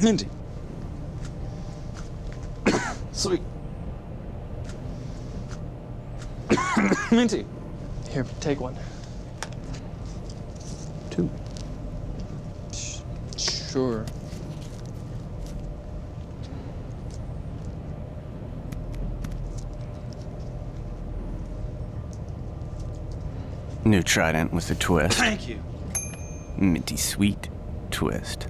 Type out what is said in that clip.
Minty. Sweet. Minty. Here, take one. 2. Sure. New Trident with a twist. Thank you. Minty Sweet Twist.